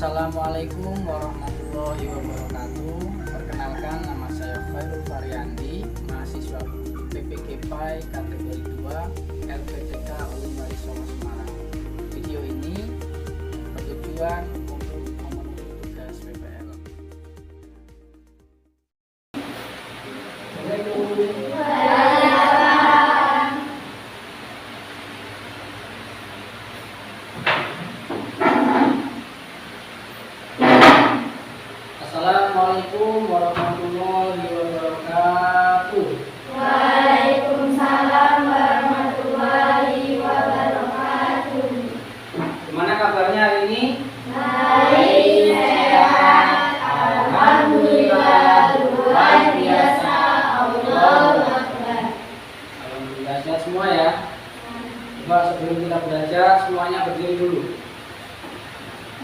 Assalamualaikum warahmatullahi wabarakatuh. Perkenalkan, nama saya Khairul Faryandi, mahasiswa PPG PAI kategori 2 LPTK UIN Walisongo Semarang. Video ini bertujuan untuk memenuhi tugas PPL. Assalamualaikum warahmatullahi wabarakatuh. Waalaikumsalam warahmatullahi wabarakatuh. Gimana kabarnya hari ini? Baik, sehat, alhamdulillah, luar biasa, Allahu Akbar. Alhamdulillah sehat semua ya. Coba sebelum kita belajar semuanya berdiri dulu.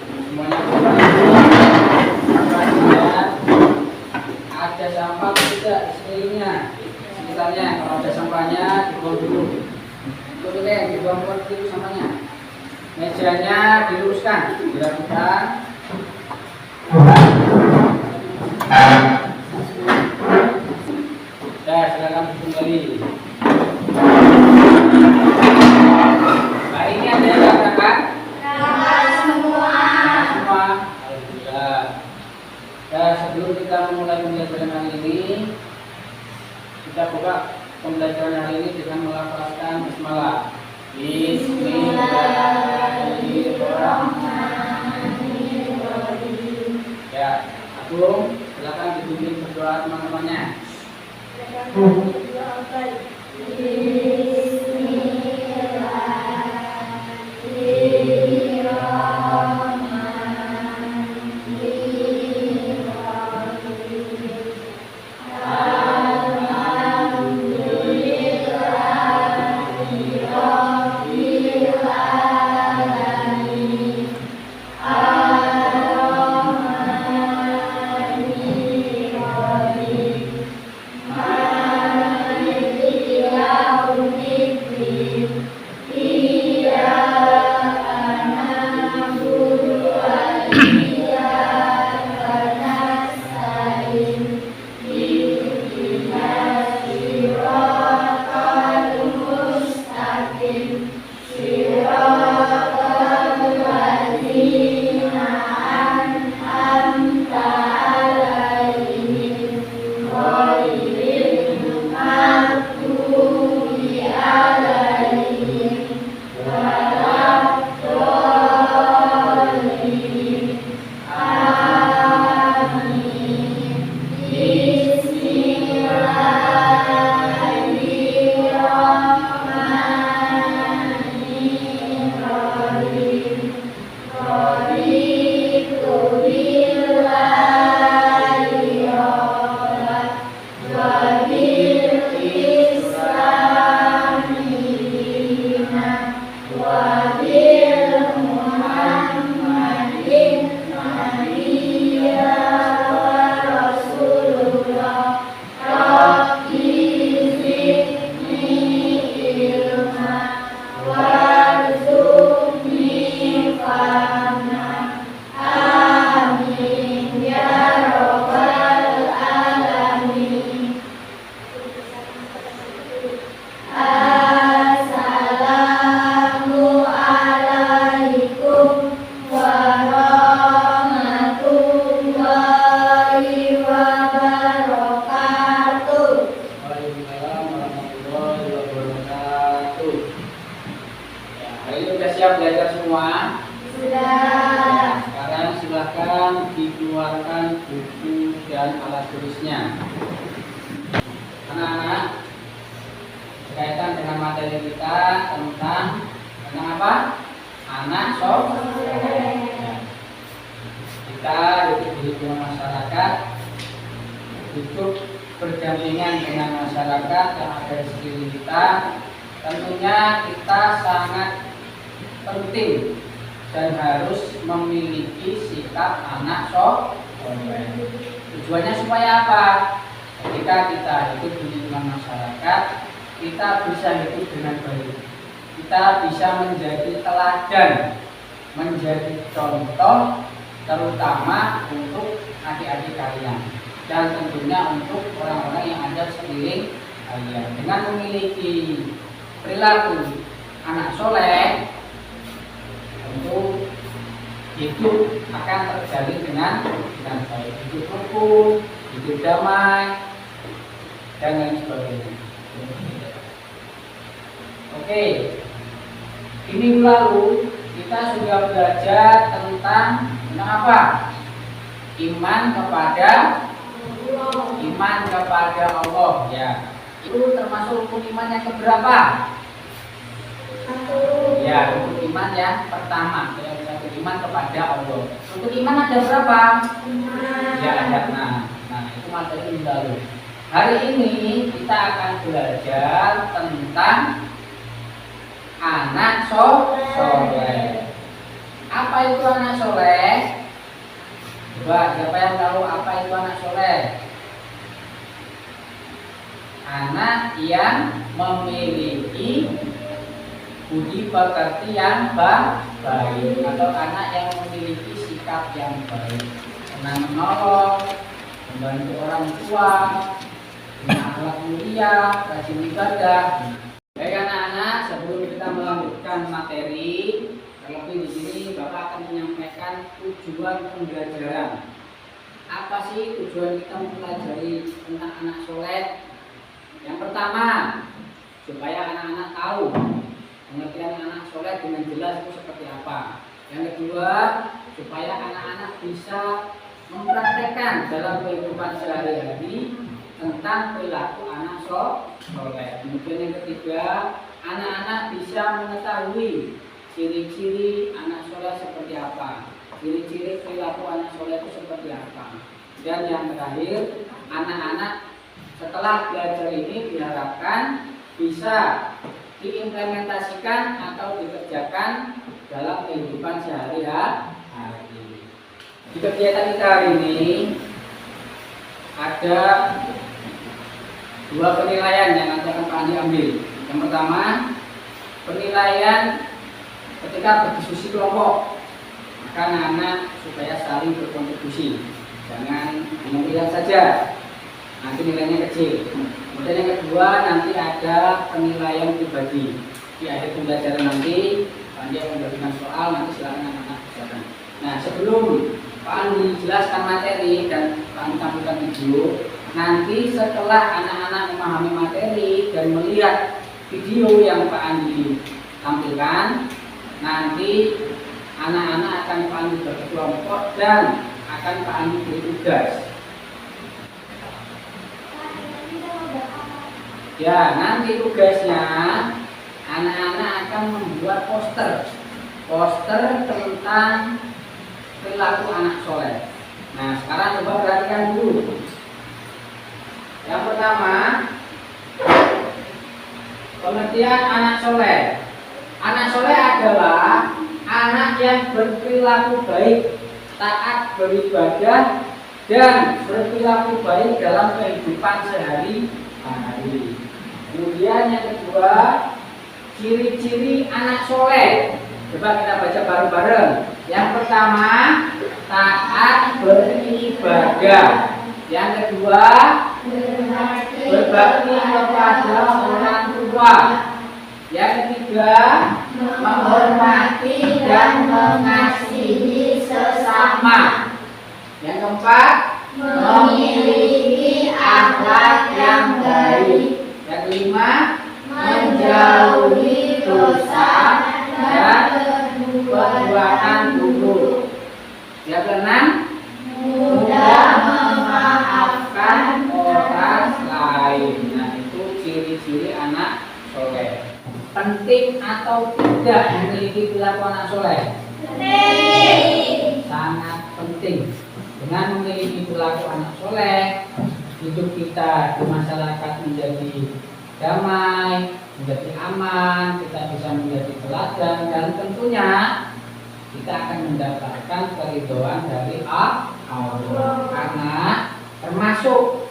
Semuanya berdiri dulu. Ada sampah tidak di sekelilingnya, sekitarnya. Kalau ada sampahnya dibuang dulu. Itu deh, dibuang dulu sampahnya. Mejanya diluruskan, dirapikan. Silakan duduk kembali. Hari ini ada yang berangkat? Semua. Semua. Alhamdulillah. Sebelum kita memulai pembelajaran hari ini, kita buka pembelajaran hari ini dengan melafazkan basmalah. Bismillahirrahmanirrahim. Ya, Agung, silakan dibimbing berdoa teman-temannya. Belajar semua? Sudah. Sekarang silahkan dikeluarkan buku dan alat tulisnya. Anak-anak, berkaitan dengan materi kita tentang apa? Anak kita hidup di lingkungan masyarakat, hidup berdampingan dengan masyarakat yang ada di sekeliling kita. Tentunya kita sangat penting dan harus memiliki sikap anak soleh. Tujuannya supaya apa? Ketika kita hidup di lingkungan masyarakat, kita bisa hidup dengan baik. Kita bisa menjadi teladan, menjadi contoh terutama untuk adik-adik kalian dan tentunya untuk orang-orang yang ada sekeliling kalian. Dengan memiliki perilaku anak soleh, tentu hidup akan terjalin dengan baik, hidup rukun, hidup damai, dan lain sebagainya. Oke, ini lalu kita sudah belajar tentang apa? Iman kepada Allah, ya. Itu termasuk rukun iman yang keberapa? Ya, rukun iman yang pertama, rukun iman kepada Allah. Rukun iman ada berapa? Ya, ada 6. Nah, itu materi baru. Hari ini kita akan belajar tentang anak soleh. Apa itu anak soleh? Coba, siapa yang tahu apa itu anak soleh? Anak yang memiliki budi pekerti yang baik, atau anak yang memiliki sikap yang baik, senang menolong, membantu orang tua, punya akhlak mulia, rajin ibadah. Baik anak-anak, sebelum kita melanjutkan materi, terlebih di sini Bapak akan menyampaikan tujuan pembelajaran. Apa sih tujuan kita mempelajari tentang anak soleh? Yang pertama, supaya anak-anak tahu pengertian anak soleh dengan jelas itu seperti apa. Yang kedua, supaya anak-anak bisa mempraktekkan dalam kehidupan sehari-hari tentang perilaku anak soleh. Kemudian yang ketiga, anak-anak bisa mengetahui ciri-ciri anak soleh seperti apa, ciri-ciri perilaku anak soleh itu seperti apa. Dan yang terakhir, anak-anak setelah belajar ini diharapkan bisa diimplementasikan atau dikerjakan dalam kehidupan sehari-hari. Di kegiatan kita hari ini ada 2 penilaian yang nanti akan Pak Andi ambil. Yang pertama, penilaian ketika berdiskusi kelompok, maka anak-anak supaya saling berkontribusi, jangan hanya melihat saja, nanti nilainya kecil. Kemudian yang kedua, nanti ada penilaian pribadi. Di akhir pembelajaran nanti Pak Andi akan memberikan soal, nanti silakan anak-anak kerjakan. Nah, sebelum Pak Andi jelaskan materi dan Pak Andi tampilkan video, nanti setelah anak-anak memahami materi dan melihat video yang Pak Andi tampilkan, nanti anak-anak akan Pak Andi berkelompok dan akan Pak Andi beri tugas. Ya, nanti tugasnya anak-anak akan membuat poster tentang perilaku anak soleh. Nah, sekarang coba perhatikan dulu. Yang pertama, pengertian anak soleh. Anak soleh adalah anak yang berperilaku baik, taat beribadah, dan berperilaku baik dalam kehidupan sehari-hari. Kemudian yang kedua, ciri-ciri anak soleh. Coba kita baca bareng-bareng. Yang pertama, taat beribadah. Yang kedua, berbakti kepada orang tua. Yang ketiga, menghormati dan mengasihi sesama. Yang keempat, memiliki akhlak yang baik. Yang kelima, menjauhi dosa dan perbuatan buruk. Yang keenam, mudah memaafkan orang lain. Nah, itu ciri-ciri anak soleh. Penting atau tidak memiliki perilaku anak soleh? Penting. Sangat penting. Dengan memiliki perilaku anak soleh, hidup kita di masyarakat menjadi damai, menjadi aman, kita bisa menjadi teladan, dan tentunya kita akan mendapatkan keridhaan dari Allah. Karena termasuk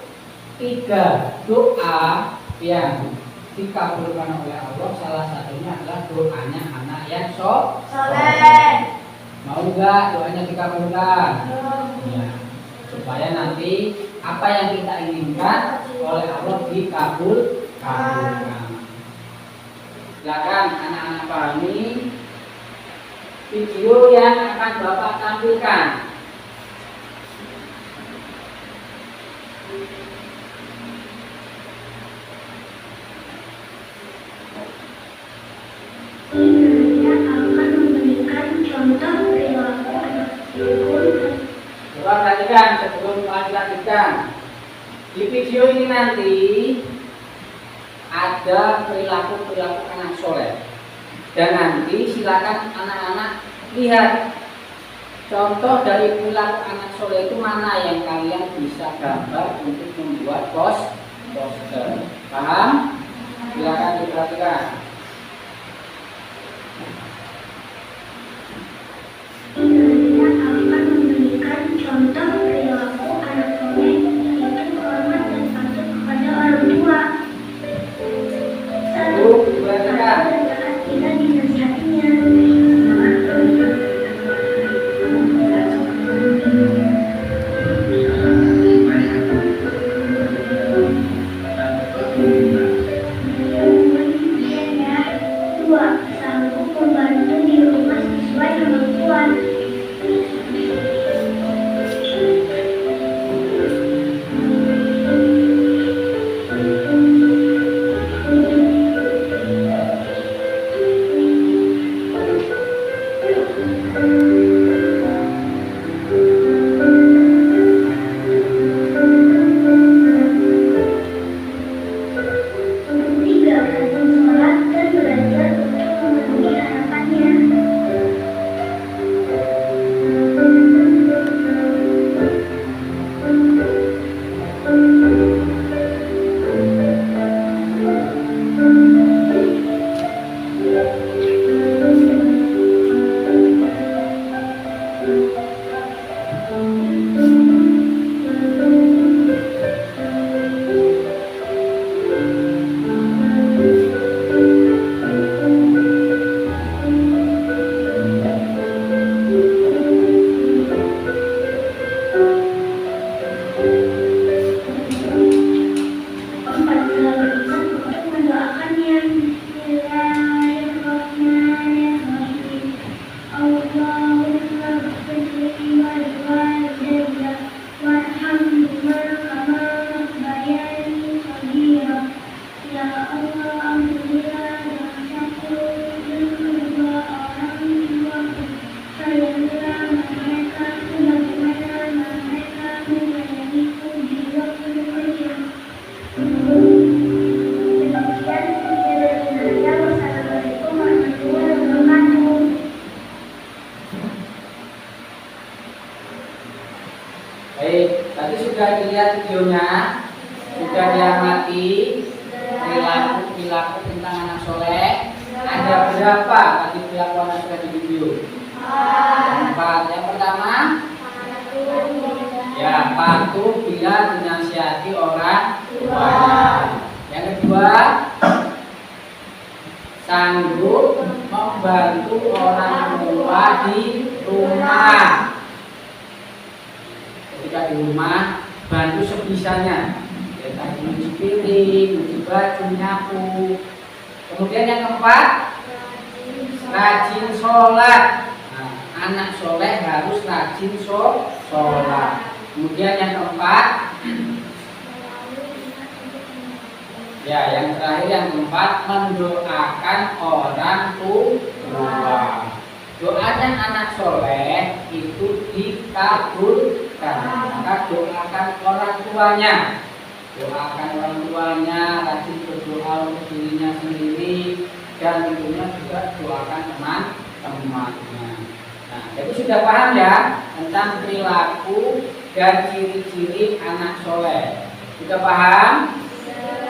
3 doa yang dikabulkan oleh Allah, salah satunya adalah doanya anak yang soleh. Mau nggak doanya dikabulkan? Ya, supaya nanti apa yang kita inginkan oleh Allah dikabulkan. Silakan anak-anak pahami video yang akan Bapak tampilkan. Ini akan memberikan contoh perilaku anak berikut. Coba perhatikan sebelum dilanjutkan. Di video ini nanti ada perilaku-perilaku anak soleh. Dan nanti silakan anak-anak lihat contoh dari perilaku anak soleh itu mana yang kalian bisa gambar untuk membuat poster. Paham? Silakan diperhatikan. Ini akan memberikan contoh perilaku anak soleh, yaitu hormat dan patuh kepada orang tua. Satu, Diperhatikan. saat kita dinasihatinya. Dua, sanggup membantu di rumah sesuai kemampuan. Tiga, rajin sholat dan belajar untuk memenuhi harapannya. Empat, selalu ingat untuk mendoakannya. Bismillahirrahmanirrahim. Allahumma ighfirli waliwalidayya warhamhuma kama rabbayani shaghira. Ya Allah, ampunilah dosaku dan kedua orang tuaku. Sayangilah mereka sebagaimana mereka menyayangiku di waktu kecil. Demikian sekian dari saya. Wassalamualaikum warahmatullahi wabarakatuh. Baik, tadi sudah dilihat videonya, sudah diamati perilaku tentang anak soleh. Ada berapa tadi perilaku anak soleh di video? Empat. Yang pertama, ya patuh bila dinasihati orang tuanya. Yang kedua, sanggup membantu orang tua di rumah. Ketika di rumah, bantu sebisanya. Ya, tadi nyuci piring, nyuci baju, nyapu. Kemudian yang keempat, rajin sholat. Nah, anak soleh harus rajin sholat. Kemudian yang keempat, ya yang terakhir yang keempat, mendoakan orang tua. Doanya anak soleh itu dikabulkan. Maka doakan orang tuanya. Doakan orang tuanya, rajin berdoa untuk dirinya sendiri, dan tentunya juga doakan teman-temannya. Nah, jadi sudah paham ya tentang perilaku dan ciri-ciri anak soleh. Sudah paham?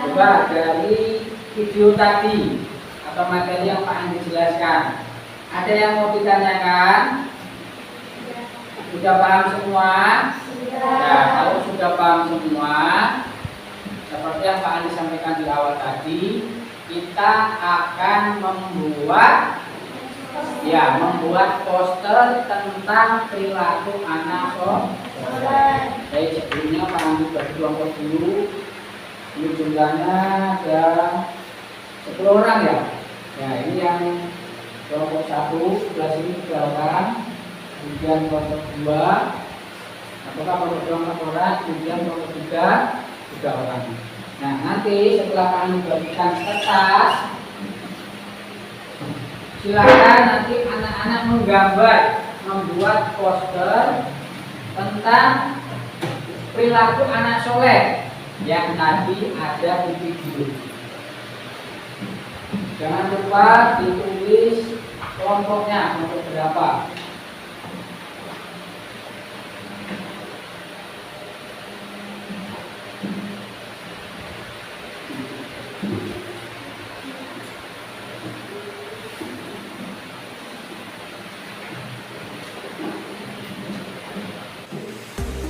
Coba dari video tadi atau materi yang Pak Andi jelaskan, ada yang mau ditanyakan? Sudah paham semua? Ya, kalau sudah paham semua, seperti yang Pak Andi sampaikan di awal tadi, kita akan membuat Ya, membuat poster tentang perilaku anak soleh. Baik, sebelumnya Pak Andi bagi kelompok dulu. Ini jumlahnya ada 10 orang ya. Ya, ini yang kelompok 1 sebelah sini 3 orang. Kemudian kelompok 2, apakah kelompok 2 orang, kemudian kelompok 3 orang. Nah, nanti setelah kami bagikan kertas, silakan nanti anak-anak menggambar, membuat poster tentang perilaku anak soleh yang tadi ada di video. Jangan lupa ditulis kelompoknya, kelompok berapa.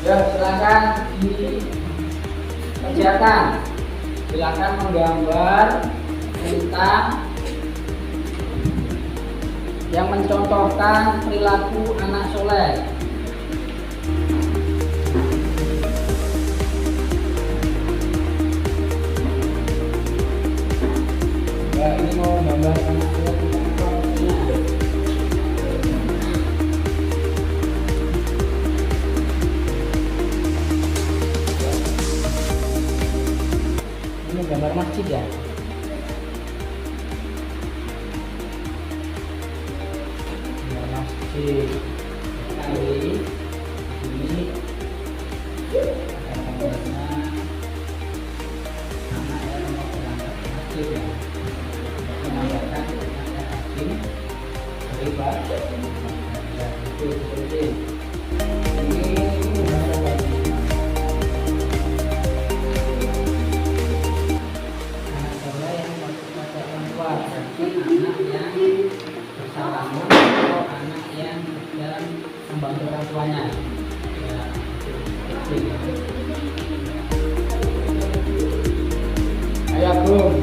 Ya, silakan dikerjakan. Silakan menggambar tentang yang mencontohkan perilaku anak soleh. Ya, ini mau gambar anak soleh tentang kelompoknya. Ini gambar masjid ya. Gambar masjid. Kali ini gambarnya anak yang mau berangkat ke masjid ya. Menambahkan ada hakim riba. Ya, itu seperti ini. Anak yang bersalaman atau anak yang sedang membantu orang tuanya. Ya, ayo Bung.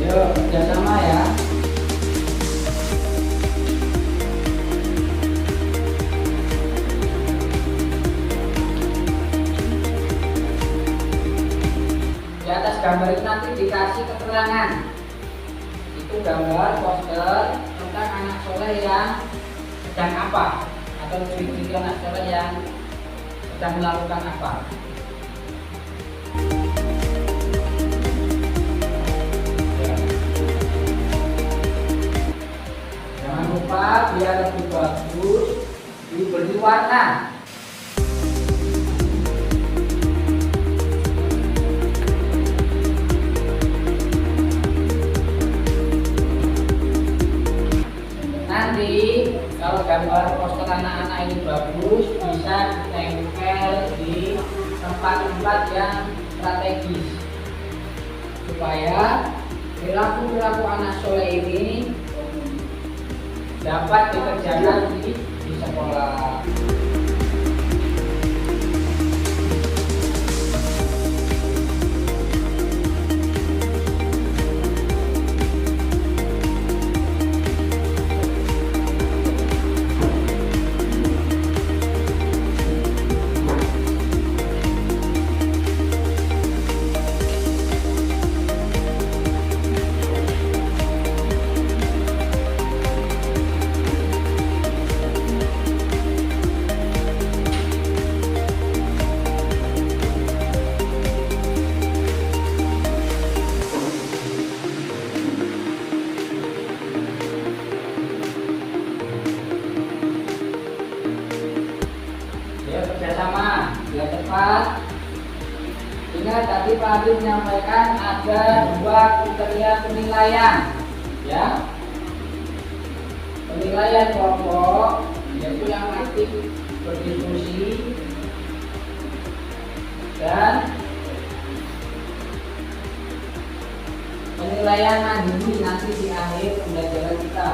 Yuk kerjasama ya. Gambar itu nanti dikasih keterangan. Itu gambar poster tentang anak soleh yang sedang apa, atau ciri-ciri anak soleh yang sedang melakukan apa. Jangan lupa biar lebih bagus diberi warna. Kalau gambar poster anak-anak ini bagus, bisa ditempel di tempat-tempat yang strategis supaya perilaku anak soleh ini dapat dikerjakan di sekolah. Kerjasama biar cepat. Ingat tadi Pak Adi menyampaikan ada 2 kriteria penilaian, ya. Penilaian kelompok yaitu yang aktif berdiskusi dan penilaian mandiri nanti di akhir pembelajaran kita.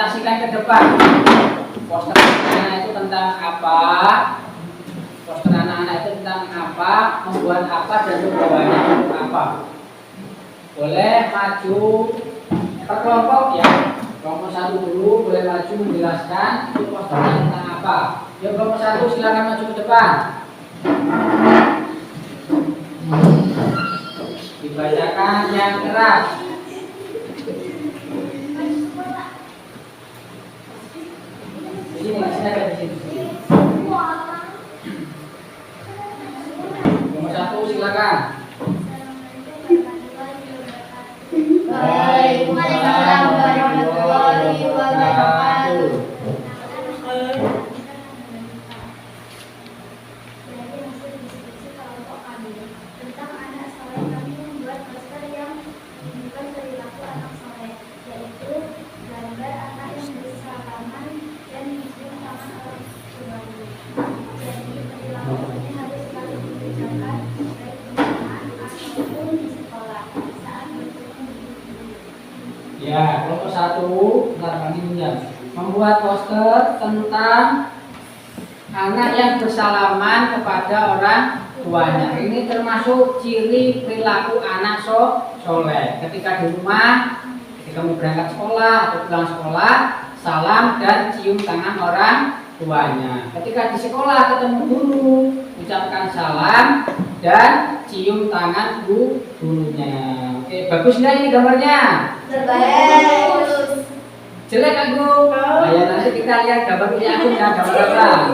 presentasikan ke depan. Poster anak-anak itu tentang apa? Poster anak-anak itu tentang apa? Membuat apa dan membawanya untuk apa? Boleh maju per kelompok ya. Kelompok 1 dulu boleh maju menjelaskan itu posternya tentang apa. Ya kelompok 1 silakan maju ke depan. Dibacakan yang keras. Di sini ada di sini. Nomor 1 silakan. Waalaikumsalam warahmatullahi wabarakatuh. Tentang anak soleh, kami membuat poster yang menunjukkan perilaku anak soleh, yaitu gambar anak yang bersalaman dan mencium tangan orang tuanya. Jadi perilaku ini harus selalu dikerjakan baik di rumah ataupun di sekolah saat bertemu. Ya, kelompok 1 bentar kami membuat poster tentang anak yang bersalaman kepada orang tuanya. Ini termasuk ciri perilaku anak soleh. Ketika di rumah, ketika mau berangkat sekolah atau pulang sekolah, salam dan cium tangan orang tuanya. Ketika di sekolah ketemu guru, ucapkan salam dan cium tangan gurunya. Oke, bagus nggak ini gambarnya? Bagus. Jelek aku. Ya nanti kita lihat gambar punya aku ya, gambar apa?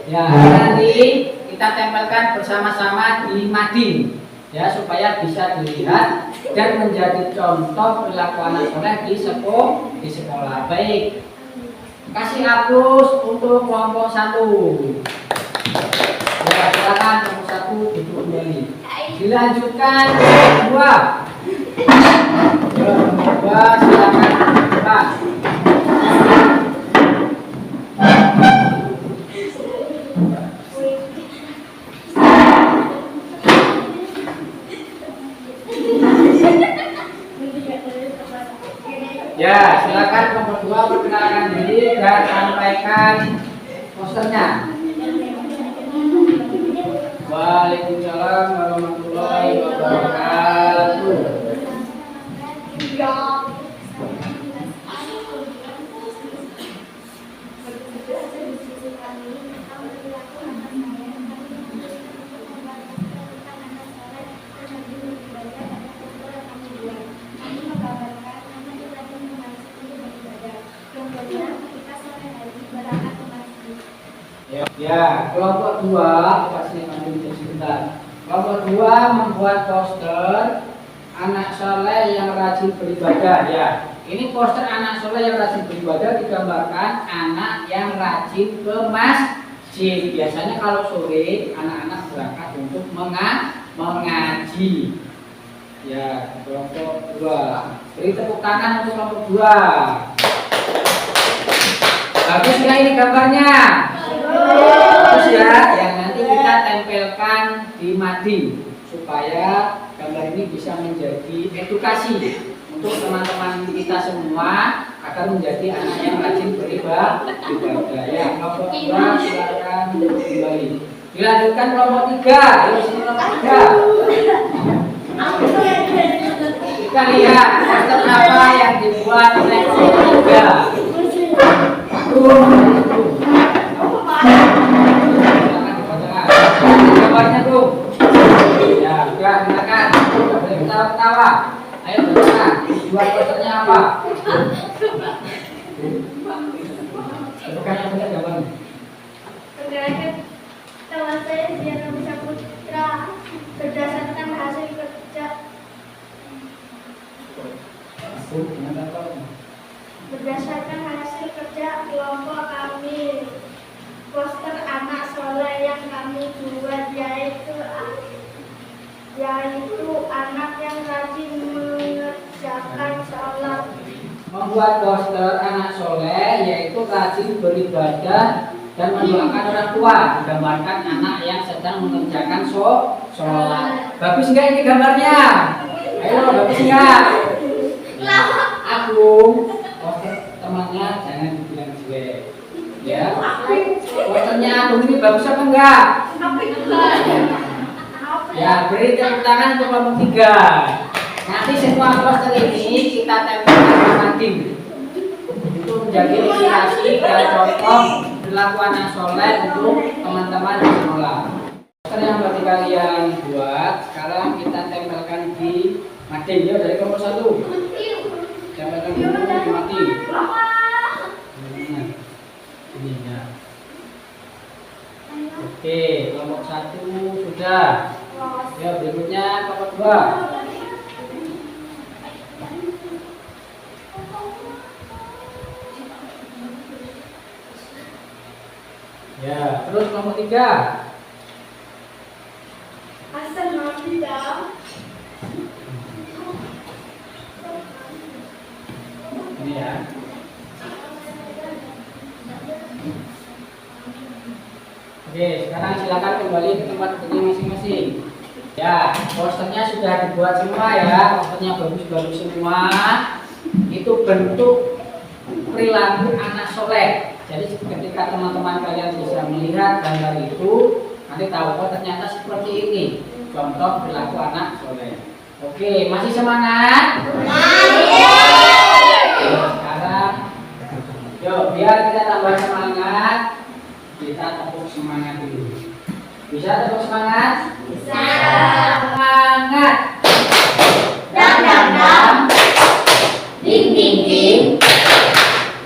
Ya, nanti kita tempelkan bersama-sama di mading ya supaya bisa dilihat dan menjadi contoh perilaku anak soleh di sekolah. Baik. Kasih aplaus untuk kelompok 1. Ya, silakan kelompok 1 duduk kembali. Dilanjutkan kelompok 2. Kelompok 2 silakan Pak. Ya, silakan kelompok 2 perkenalkan diri dan sampaikan posternya. Waalaikumsalam warahmatullahi wabarakatuh. Ya, kelompok 2 kasih maju sebentar. Kelompok 2 membuat poster anak soleh yang rajin beribadah ya. Ini poster anak soleh yang rajin beribadah digambarkan anak yang rajin ke masjid. Biasanya kalau sore anak-anak berangkat untuk mengaji. Ya, kelompok 2. Beri tepuk tangan untuk kelompok 2. Bagus nggak ini gambarnya? Bagus ya, yang nanti kita tempelkan di mading supaya gambar ini bisa menjadi edukasi untuk teman-teman kita semua agar menjadi anak yang rajin beribadah. Ya, kelompok 2 silakan kembali. Dilanjutkan kelompok 3. Ayo sini kelompok 3. Kita lihat poster apa yang dibuat oleh kelompok 3. Gambarnya tuh. Ya, sudah silakan. Boleh ketawa-ketawa. Ayo baca. Buat posternya apa? Bukan yang benar gambarnya. Pergerakan nama saya Diana Bisa Putra berdasarkan hasil kerja kelompok kami, poster anak soleh yang kami buat yaitu anak yang rajin mengerjakan sholat. Membuat poster anak soleh yaitu rajin beribadah dan mendoakan orang tua. Digambarkan anak yang sedang mengerjakan sholat. Bagus nggak ini gambarnya? Ayo, bagus nggak? Aku poster temannya Fotonya Agung ini bagus apa enggak? Ya, beri tepuk tangan untuk kelompok 3. Nanti semua poster ini kita tempelkan di mading. Itu menjadi inspirasi dan contoh perilaku anak soleh untuk teman-teman di sekolah. Poster yang berarti kalian buat, sekarang kita tempelkan di mading ya, dari kelompok 1. Tempelkan dulu di mading. Ini ya. Oke, kelompok 1 sudah. Ya, berikutnya kelompok 2. Ya, terus kelompok 3. Ini ya. Oke, sekarang silakan kembali ke tempat berdiri masing-masing. Ya, posternya sudah dibuat semua ya, posternya bagus-bagus semua. Itu bentuk perilaku anak soleh. Jadi ketika teman-teman kalian bisa melihat gambar itu, nanti tahu oh ternyata seperti ini contoh perilaku anak soleh. Oke, masih semangat? Sekarang, yuk biar kita tambah semangat, kita tepuk semangat dulu. Bisa tepuk semangat? Bisa. Semangat. Dam dam dam. Ding ding ding.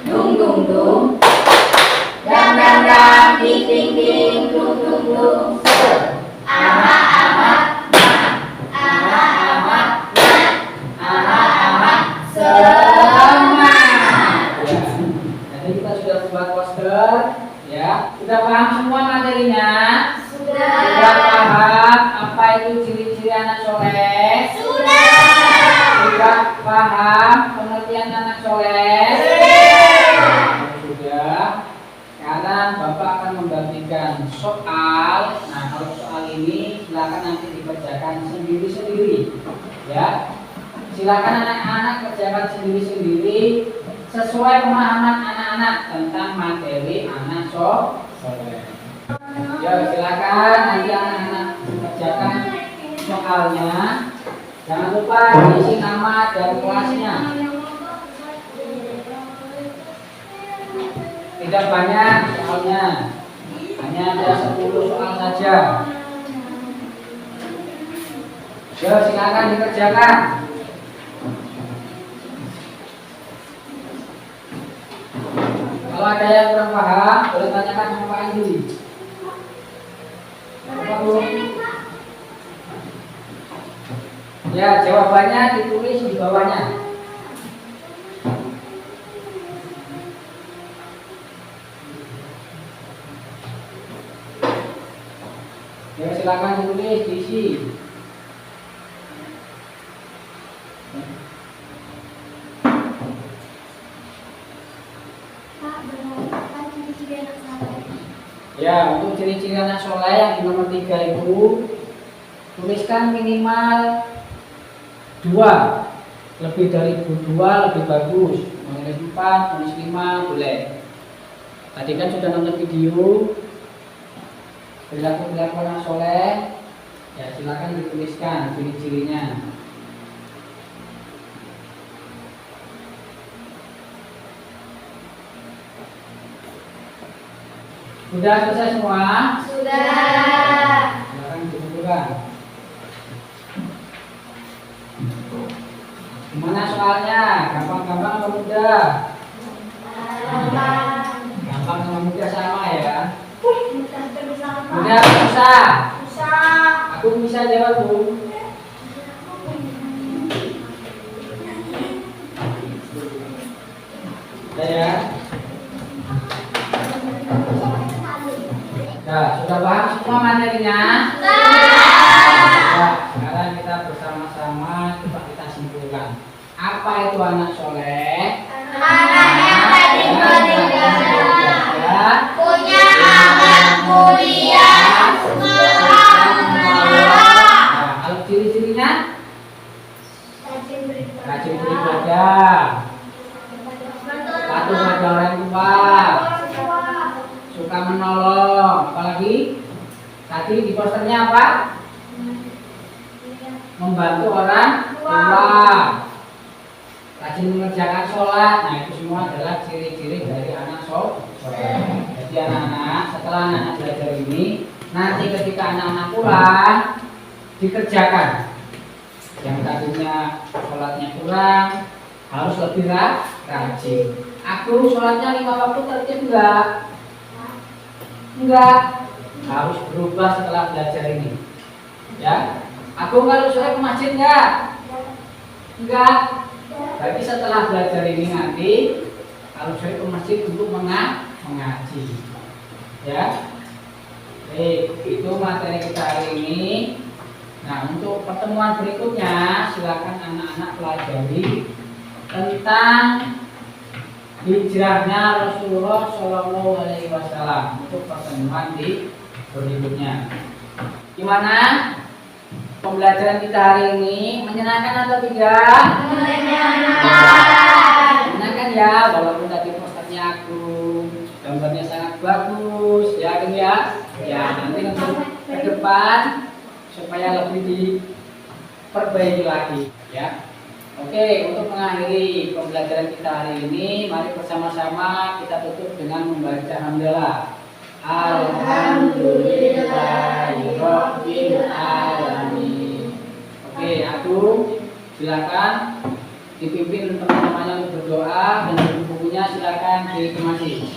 Dung dung dung. Dam dam dam. Ding ding ding. Dung dung dung. Aha aha. Aha aha. Aha aha. Semangat. Ya. Jadi kita sudah buat poster, ya. Sudah paham semua materinya? Sudah paham apa itu ciri-ciri anak soleh? Sudah paham pengertian anak soleh? Sudah. Sekarang Bapak akan membagikan soal. Nah, kalau soal ini silakan nanti dikerjakan sendiri-sendiri, ya. Silakan anak-anak kerjakan sendiri-sendiri sesuai pemahaman anak-anak tentang materi anak soleh. Ya, silakan nanti anak-anak kerjakan soalnya. Jangan lupa isi nama dan kelasnya. Tidak banyak soalnya, hanya ada 10 soal saja. Ya, silakan dikerjakan. Kalau ada yang kurang paham, boleh tanyakan sama Pak Andi. Ya, jawabannya ditulis di bawahnya. Ya, silakan ditulis, diisi. Ya, untuk ciri-ciri anak soleh yang di nomor 3 itu tuliskan minimal 2. Lebih dari 2 lebih bagus. Menulis 4, tulis 5 boleh. Tadi kan sudah nonton video perilaku anak soleh. Ya, silakan dituliskan ciri-cirinya. Sudah selesai semua? Sudah. Silakan dikumpulkan. Gimana soalnya? Gampang-gampang atau mudah? Gampang sama mudah sama ya? Mudah atau susah? Aku bisa jawab, Bu. Sudah ya? Nah, sudah paham semua materinya? Nah, sekarang kita bersama-sama coba kita simpulkan. Apa itu anak soleh? Anak yang rajin beribadah, punya akhlak mulia, semangat mengalah. Kalau ciri-cirinya? Rajin beribadah, patuh pada orang tua, suka menolong. lagi? Tadi di posternya apa? Membantu orang tua, rajin mengerjakan sholat. Nah itu semua adalah ciri-ciri dari anak soleh. Jadi anak-anak setelah anak belajar ini, nanti ketika anak-anak pulang dikerjakan. Yang tadinya sholatnya kurang harus lebih rajin. Aku sholatnya 5 waktu tertib enggak, harus berubah setelah belajar ini. Ya, aku kalau sore ke masjid enggak. Berarti setelah belajar ini nanti kalau sore ke masjid untuk mengaji. Ya, itu materi kita hari ini. Nah, untuk pertemuan berikutnya silakan anak-anak pelajari tentang hijrahnya Rasulullah Shallallahu Alaihi Wasallam untuk pertemuan di berikutnya. Gimana pembelajaran kita hari ini? Menyenangkan atau tidak? Menyenangkan ya, walaupun tadi posternya aku gambarnya sangat bagus, ya kan ya? Ya, nanti untuk ke depan supaya lebih diperbaiki lagi, ya. Oke, untuk mengakhiri pembelajaran kita hari ini, mari bersama-sama kita tutup dengan membaca hamdalah. Alhamdulillahirabbil alamin. Oke, aku silakan dipimpin teman-temannya untuk berdoa dan buku-bukunya silakan dikemasi.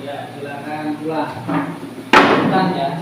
Ya, silakan pulang. Bukan ya.